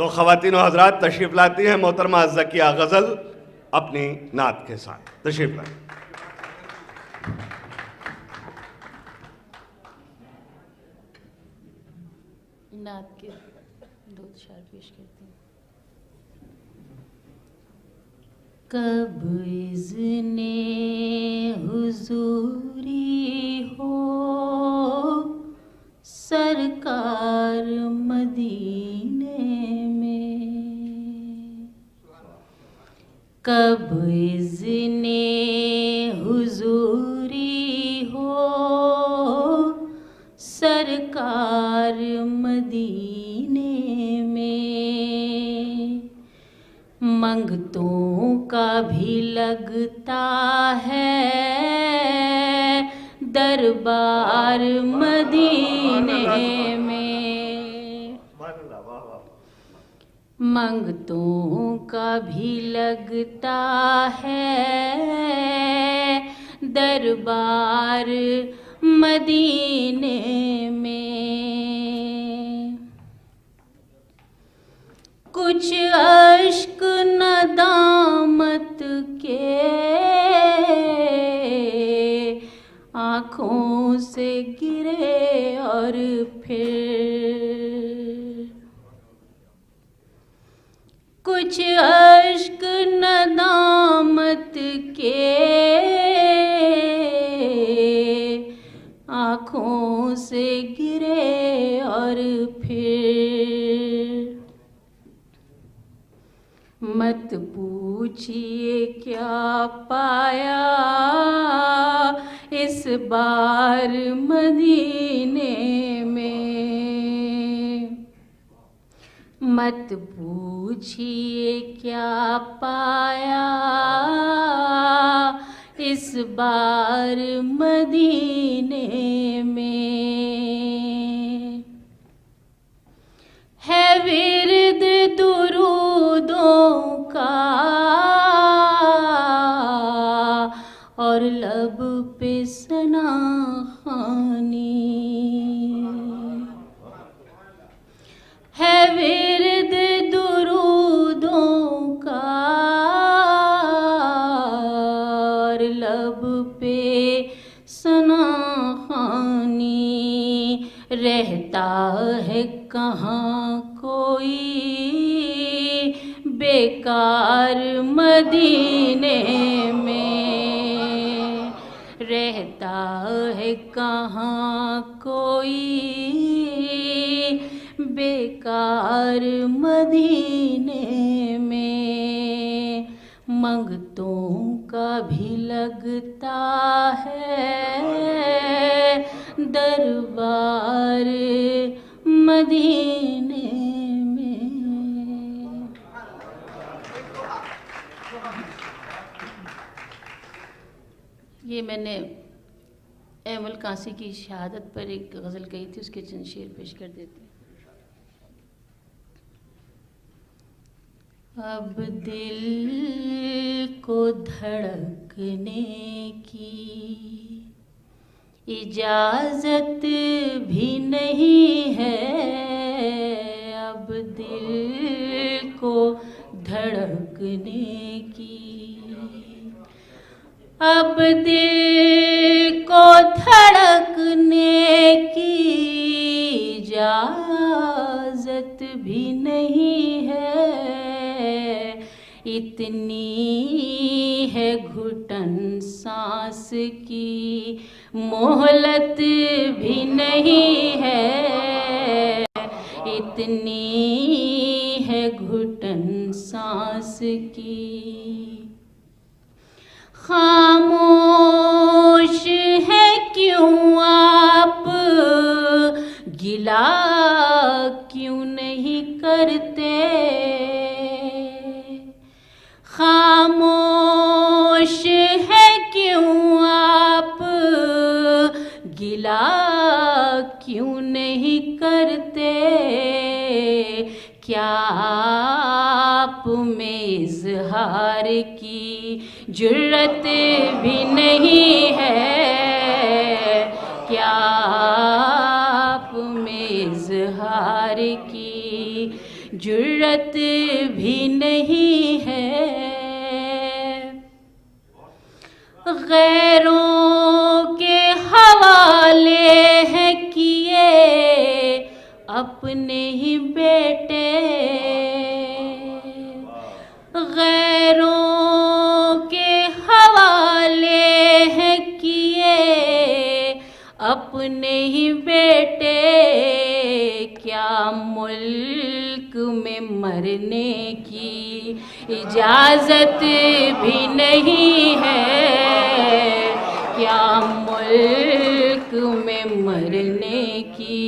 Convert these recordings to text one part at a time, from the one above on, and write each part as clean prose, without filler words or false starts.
तो ख़वातीन और हज़रात तशरीफ़ लाती हैं मोहतरमा ज़किया गज़ल अपनी नात के साथ। तशरीफ़ लाती नात के दो अशआर पेश करते हैं। कब इज़्ने हुज़ूरी हो सरकार मदीने में, कब इज़्ने हुज़ूरी हो सरकार मदीने में, मंगतों का भी लगता है दरबार मदीने में, मंगतों का भी लगता है दरबार मदीने में। कुछ अश्क नदामत के आँखों से गिरे और फिर कुछ अश्क नदामत के आँखों से गिरे और फिर मत पूछिए क्या पाया इस बार मदीने में, मत पूछिए क्या पाया इस बार मदीने में। है विर्द दुरूदों का और लब पे सना खानी, है विर्द दुरूदों का और लब पे सना खानी, रहता है कहाँ कोई बेकार मदीने में, रहता है कहाँ कोई बेकार मदीने में, मंगतों का भी लगता है दरबार मदीने में। ये मैंने अहमल कासी की शहादत पर एक गज़ल कही थी, उसके चंद शेर पेश कर देते हैं। अब दिल को धड़कने की इजाज़त भी नहीं है, अब दिल को धड़कने की, अब दिल को धड़कने की इजाज़त भी नहीं है, इतनी है घुटन सांस की मोहलत भी नहीं है, इतनी है घुटन सांस की। खामोश है क्यों आप, गिला क्यों नहीं करते, खामोश है क्यों आप, गिला क्यों नहीं करते, क्या आप में इज़हार की जुर्रत भी नहीं है, क्या आप में इज़हार की जुर्रत भी नहीं है। गैरों के हवाले हैं किए अपने ही बेटे। गैरों के हवाले हैं किए अपने ही बेटे। क्या मुल्क में मरने की इजाज़त भी नहीं है। क्या मुल्क में मरने की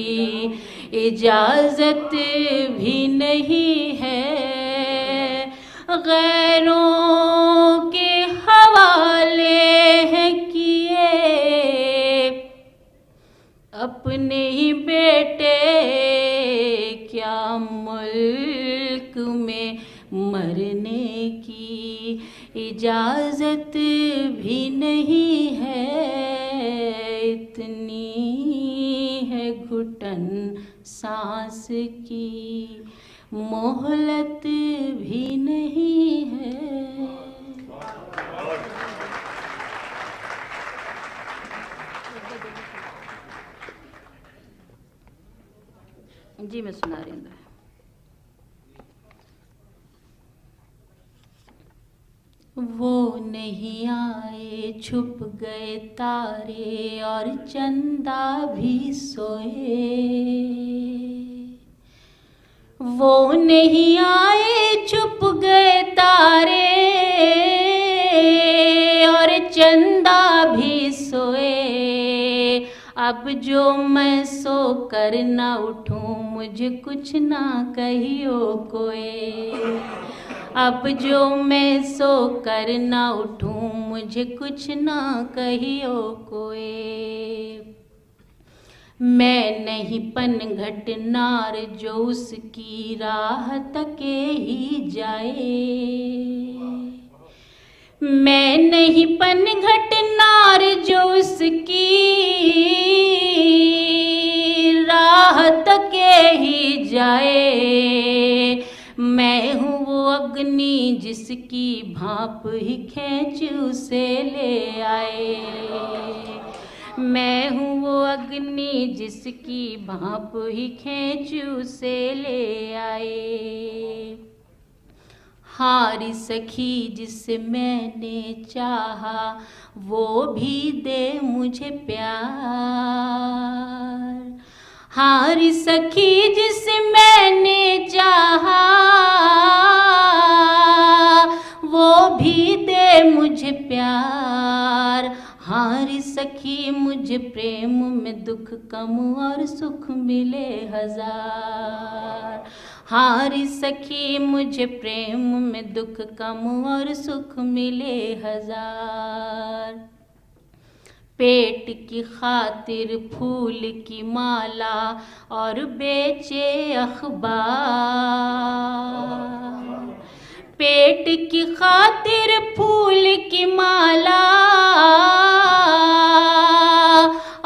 इजाज़त भी नहीं है। गैरों के हवाले हैं किए अपने ही बेटे। क्या मुल्क में मरने की इजाज़त भी नहीं है। इतनी है घुटन सांस की मोहलत भी नहीं है। जी मैं सुना रही हूँ। वो नहीं आए छुप गए तारे और चंदा भी सोए। वो नहीं आए छुप गए तारे और चंदा भी सोए। अब जो मैं सो कर ना उठूं मुझे कुछ ना कहियो कोई। अब जो मैं सो कर ना उठूं मुझे कुछ ना कहियो कोई। मैं नहीं पनघट नार जो उसकी राह तके ही जाए। मैं नहीं पनघट नार जो उसकी राह तके ही जाए। मैं हूँ वो अग्नि जिसकी भाप ही खींच उसे ले आए। मैं हूँ वो अग्नि जिसकी भाप ही खींच उसे ले आए। हारी सखी जिसे मैंने चाहा वो भी दे मुझे प्यार। हारी सखी जिसे मैंने चाहा वो भी दे मुझे प्यार। हारी सखी मुझे प्रेम में दुख कम और सुख मिले हजार। हारी सखी मुझे प्रेम में दुख कम और सुख मिले हजार। पेट की खातिर फूल की माला और बेचे अखबार। पेट की खातिर फूल की माला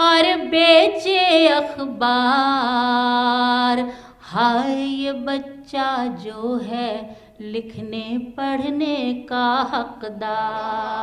और बेचे अखबार। हाय ये बच्चा जो है लिखने पढ़ने का हकदार।